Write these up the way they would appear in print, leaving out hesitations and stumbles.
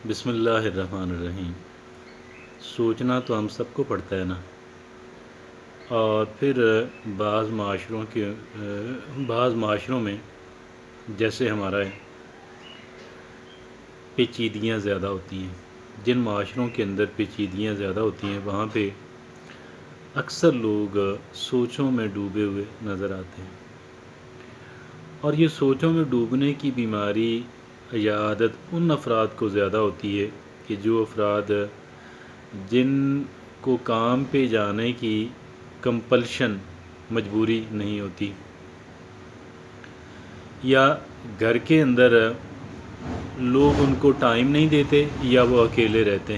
بسم اللہ الرحمن الرحیم۔ سوچنا تو ہم سب کو پڑتا ہے نا، اور پھر بعض معاشروں میں جیسے ہمارا ہے پیچیدگیاں زیادہ ہوتی ہیں۔ جن معاشروں کے اندر پیچیدگیاں زیادہ ہوتی ہیں وہاں پہ اکثر لوگ سوچوں میں ڈوبے ہوئے نظر آتے ہیں، اور یہ سوچوں میں ڈوبنے کی بیماری یا عادت ان افراد کو زیادہ ہوتی ہے کہ جو افراد جن کو کام پہ جانے کی کمپلشن مجبوری نہیں ہوتی، یا گھر کے اندر لوگ ان کو ٹائم نہیں دیتے، یا وہ اکیلے رہتے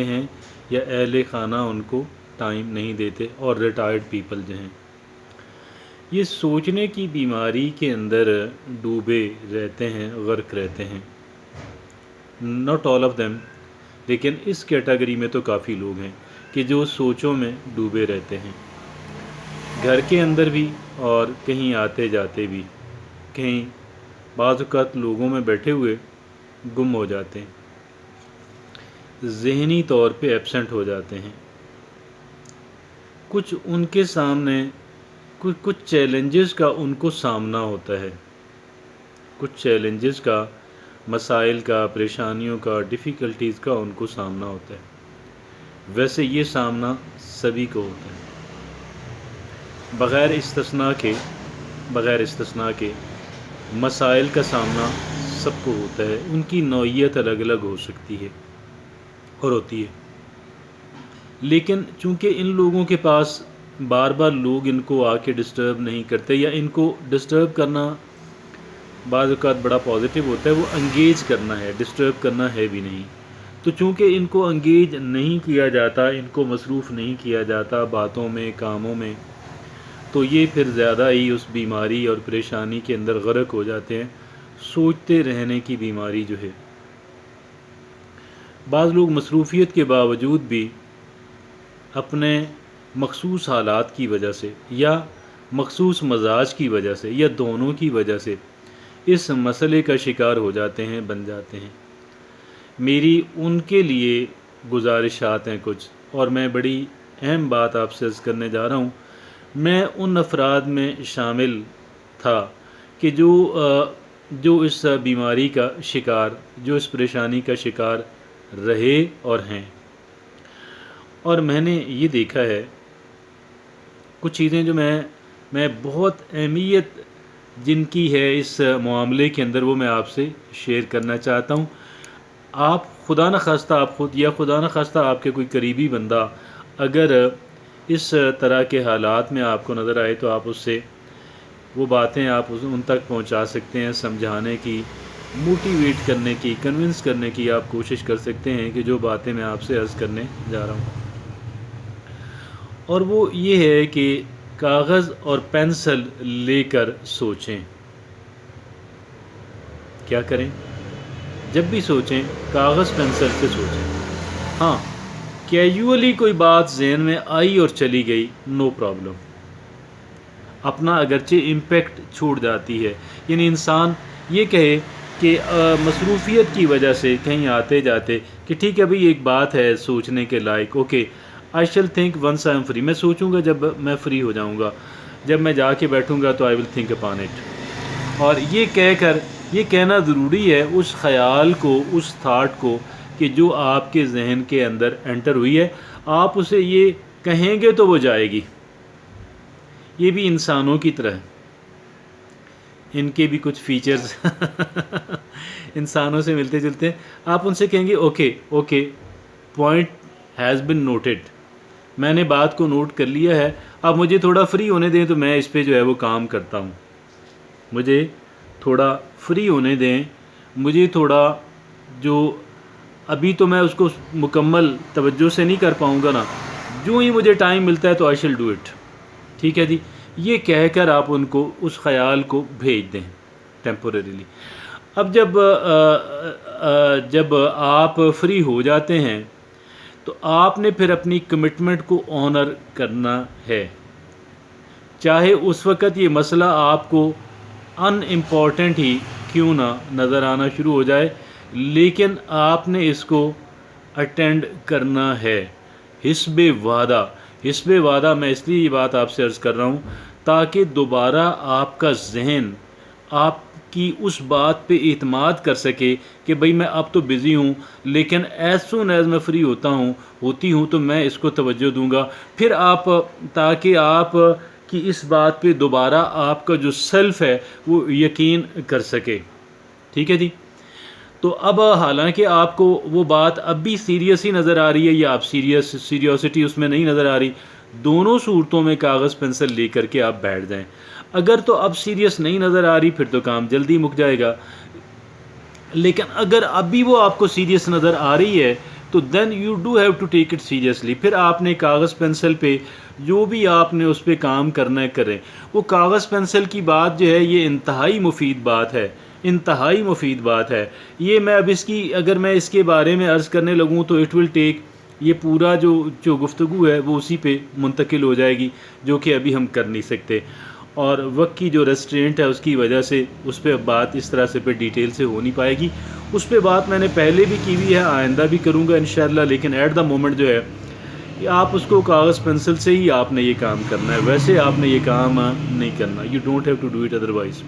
ہیں، یا اہل خانہ ان کو ٹائم نہیں دیتے، اور ریٹائرڈ پیپل جو ہیں یہ سوچنے کی بیماری کے اندر ڈوبے رہتے ہیں، غرق رہتے ہیں۔ ناٹ آل آف دیم، لیکن اس کیٹیگری میں تو کافی لوگ ہیں کہ جو سوچوں میں ڈوبے رہتے ہیں، گھر کے اندر بھی اور کہیں آتے جاتے بھی، کہیں بعض اوقات لوگوں میں بیٹھے ہوئے گم ہو جاتے ہیں، ذہنی طور پہ ایبسنٹ ہو جاتے ہیں۔ کچھ ان کے سامنے کچھ چیلنجز کا ان کو سامنا ہوتا ہے، کچھ چیلنجز کا، مسائل کا، پریشانیوں کا، ڈیفیکلٹیز کا ان کو سامنا ہوتا ہے۔ ویسے یہ سامنا سبھی کو ہوتا ہے، بغیر استثناء کے مسائل کا سامنا سب کو ہوتا ہے۔ ان کی نوعیت الگ الگ ہو سکتی ہے اور ہوتی ہے، لیکن چونکہ ان لوگوں کے پاس بار بار لوگ ان کو آ کے ڈسٹرب نہیں کرتے، یا ان کو ڈسٹرب کرنا بعض اوقات بڑا پازیٹیو ہوتا ہے، وہ انگیج کرنا ہے، ڈسٹرب کرنا ہے بھی نہیں، تو چونکہ ان کو انگیج نہیں کیا جاتا، ان کو مصروف نہیں کیا جاتا باتوں میں، کاموں میں، تو یہ پھر زیادہ ہی اس بیماری اور پریشانی کے اندر غرق ہو جاتے ہیں۔ سوچتے رہنے کی بیماری جو ہے، بعض لوگ مصروفیت کے باوجود بھی اپنے مخصوص حالات کی وجہ سے، یا مخصوص مزاج کی وجہ سے، یا دونوں کی وجہ سے اس مسئلے کا شکار ہو جاتے ہیں، بن جاتے ہیں۔ میری ان کے لیے گزارشات ہیں کچھ، اور میں بڑی اہم بات آپ سے عرض کرنے جا رہا ہوں۔ میں ان افراد میں شامل تھا کہ جو اس بیماری کا شکار، جو اس پریشانی کا شکار رہے اور ہیں، اور میں نے یہ دیکھا ہے کچھ چیزیں جو میں بہت اہمیت جن کی ہے اس معاملے کے اندر، وہ میں آپ سے شیئر کرنا چاہتا ہوں۔ آپ خدا نخواستہ آپ خود، یا خدا نخواستہ آپ کے کوئی قریبی بندہ اگر اس طرح کے حالات میں آپ کو نظر آئے، تو آپ اس سے وہ باتیں آپ ان تک پہنچا سکتے ہیں، سمجھانے کی، موٹیویٹ کرنے کی، کنونس کرنے کی آپ کوشش کر سکتے ہیں کہ جو باتیں میں آپ سے عرض کرنے جا رہا ہوں۔ اور وہ یہ ہے کہ کاغذ اور پینسل لے کر سوچیں۔ کیا کریں؟ جب بھی سوچیں کاغذ پینسل سے سوچیں۔ ہاں، کیجولی کوئی بات ذہن میں آئی اور چلی گئی، نو پرابلم، اپنا اگرچہ امپیکٹ چھوڑ جاتی ہے۔ یعنی انسان یہ کہے کہ مصروفیت کی وجہ سے کہیں آتے جاتے کہ ٹھیک ہے بھئی، ایک بات ہے سوچنے کے لائق، okay I shall think once I am free, میں سوچوں گا جب میں فری ہو جاؤں گا، جب میں جا کے بیٹھوں گا تو آئی ول تھنک اپان اٹ۔ اور یہ کہنا ضروری ہے اس خیال کو، اس تھاٹ کو کہ جو آپ کے ذہن کے اندر انٹر ہوئی ہے، آپ اسے یہ کہیں گے تو وہ جائے گی۔ یہ بھی انسانوں کی طرح ہے، ان کے بھی کچھ فیچرز انسانوں سے ملتے جلتے ہیں۔ آپ ان سے کہیں گے okay point has been noted, میں نے بات کو نوٹ کر لیا ہے، اب مجھے تھوڑا فری ہونے دیں تو میں اس پہ جو ہے وہ کام کرتا ہوں، مجھے تھوڑا فری ہونے دیں، مجھے تھوڑا جو ابھی تو میں اس کو مکمل توجہ سے نہیں کر پاؤں گا نا، جو ہی مجھے ٹائم ملتا ہے تو آئی شل ڈو اٹ۔ ٹھیک ہے جی، یہ کہہ کر آپ ان کو اس خیال کو بھیج دیں ٹیمپوریریلی۔ اب جب آپ فری ہو جاتے ہیں تو آپ نے پھر اپنی کمٹمنٹ کو آنر کرنا ہے، چاہے اس وقت یہ مسئلہ آپ کو ان امپورٹنٹ ہی کیوں نہ نظر آنا شروع ہو جائے، لیکن آپ نے اس کو اٹینڈ کرنا ہے. حسب وعدہ میں اس لیے یہ بات آپ سے عرض کر رہا ہوں تاکہ دوبارہ آپ کا ذہن آپ کی اس بات پہ اعتماد کر سکے کہ بھئی میں اب تو بزی ہوں، لیکن ایز سون ایز میں فری ہوتی ہوں تو میں اس کو توجہ دوں گا. پھر آپ تاکہ آپ کی اس بات پہ دوبارہ آپ کا جو سیلف ہے وہ یقین کر سکے. ٹھیک ہے جی. تو اب حالانکہ آپ کو وہ بات اب بھی سیریس ہی نظر آ رہی ہے یا آپ سیریوسٹی اس میں نہیں نظر آ رہی، دونوں صورتوں میں کاغذ پنسل لے کر کے آپ بیٹھ جائیں. اگر تو اب سیریس نہیں نظر آ رہی پھر تو کام جلدی مک جائے گا، لیکن اگر اب بھی وہ آپ کو سیریس نظر آ رہی ہے تو then you do have to take it seriously. پھر آپ نے کاغذ پنسل پہ جو بھی آپ نے اس پہ کام کرنا ہے کریں. وہ کاغذ پنسل کی بات جو ہے یہ انتہائی مفید بات ہے، انتہائی مفید بات ہے. یہ میں اب اگر میں اس کے بارے میں عرض کرنے لگوں تو اٹ ول ٹیک، یہ پورا جو گفتگو ہے وہ اسی پہ منتقل ہو جائے گی، جو کہ ابھی ہم کر نہیں سکتے. اور وقت کی جو ریسٹرینٹ ہے اس کی وجہ سے اس پہ بات اس طرح سے پہ ڈیٹیل سے ہو نہیں پائے گی. اس پہ بات میں نے پہلے بھی کی ہوئی ہے، آئندہ بھی کروں گا انشاءاللہ. لیکن ایٹ دا مومنٹ جو ہے کہ آپ اس کو کاغذ پنسل سے ہی آپ نے یہ کام کرنا ہے، ویسے آپ نے یہ کام نہیں کرنا. You don't have to do it otherwise.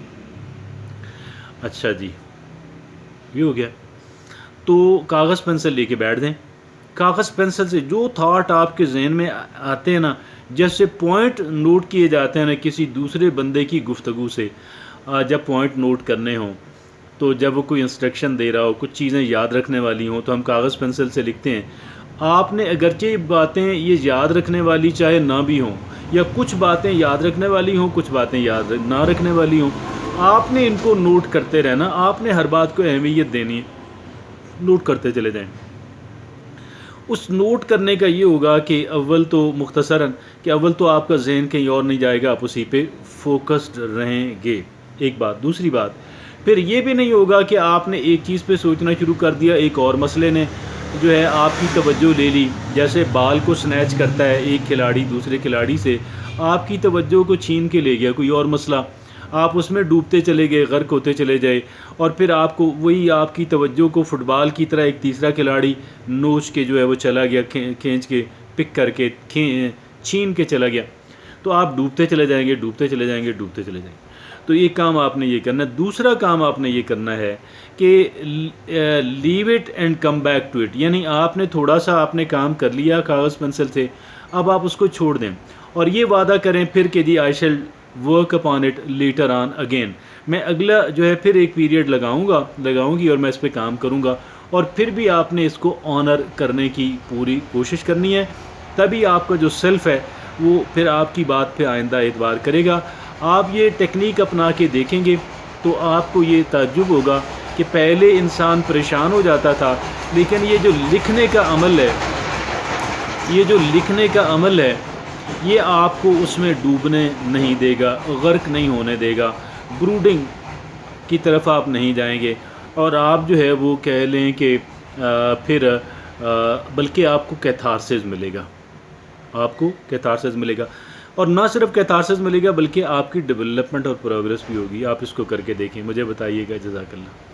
اچھا جی، یہ ہو گیا. تو کاغذ پنسل لے کے بیٹھ دیں. کاغذ پنسل سے جو تھاٹ آپ کے ذہن میں آتے ہیں نا، جیسے پوائنٹ نوٹ کیے جاتے ہیں نا کسی دوسرے بندے کی گفتگو سے، جب پوائنٹ نوٹ کرنے ہوں تو جب وہ کوئی انسٹرکشن دے رہا ہو، کچھ چیزیں یاد رکھنے والی ہوں تو ہم کاغذ پنسل سے لکھتے ہیں. آپ نے اگرچہ باتیں یہ یاد رکھنے والی چاہے نہ بھی ہوں، یا کچھ باتیں یاد رکھنے والی ہوں کچھ باتیں یاد نہ رکھنے والی ہوں، آپ نے ان کو نوٹ کرتے رہنا. آپ نے ہر بات کو اہمیت دینی ہے، نوٹ کرتے چلے جائیں. اس نوٹ کرنے کا یہ ہوگا کہ اول تو مختصراً کہ اول تو آپ کا ذہن کہیں اور نہیں جائے گا، آپ اسی پہ فوکسڈ رہیں گے. ایک بات. دوسری بات پھر یہ بھی نہیں ہوگا کہ آپ نے ایک چیز پہ سوچنا شروع کر دیا، ایک اور مسئلے نے جو ہے آپ کی توجہ لے لی. جیسے بال کو سنیچ کرتا ہے ایک کھلاڑی دوسرے کھلاڑی سے، آپ کی توجہ کو چھین کے لے گیا کوئی اور مسئلہ، آپ اس میں ڈوبتے چلے گئے، غرق ہوتے چلے جائے، اور پھر آپ کو وہی آپ کی توجہ کو فٹ بال کی طرح ایک تیسرا کھلاڑی نوچ کے جو ہے وہ چلا گیا، کھینچ کے پک کر کے چھین کے چلا گیا، تو آپ ڈوبتے چلے جائیں گے، ڈوبتے چلے جائیں گے، ڈوبتے چلے جائیں گے. تو ایک کام آپ نے یہ کرنا ہے. دوسرا کام آپ نے یہ کرنا ہے کہ leave it and come back to it. یعنی آپ نے تھوڑا سا آپ نے کام کر لیا کاغذ پنسل سے، اب آپ اس کو چھوڑ دیں اور یہ وعدہ کریں پھر کہ جی I shall work upon it later on again. میں اگلا جو ہے پھر ایک پیریڈ لگاؤں گی اور میں اس پہ کام کروں گا. اور پھر بھی آپ نے اس کو آنر کرنے کی پوری کوشش کرنی ہے، تبھی آپ کا جو سیلف ہے وہ پھر آپ کی بات پہ آئندہ اعتبار کرے گا. آپ یہ ٹیکنیک اپنا کے دیکھیں گے تو آپ کو یہ تعجب ہوگا کہ پہلے انسان پریشان ہو جاتا تھا، لیکن یہ جو لکھنے کا عمل ہے یہ آپ کو اس میں ڈوبنے نہیں دے گا، غرق نہیں ہونے دے گا، بروڈنگ کی طرف آپ نہیں جائیں گے. اور آپ جو ہے وہ کہہ لیں کہ پھر بلکہ آپ کو کیتھارسس ملے گا، اور نہ صرف کیتھارسس ملے گا بلکہ آپ کی ڈیولپمنٹ اور پروگریس بھی ہوگی. آپ اس کو کر کے دیکھیں، مجھے بتائیے گا. جزاک اللہ.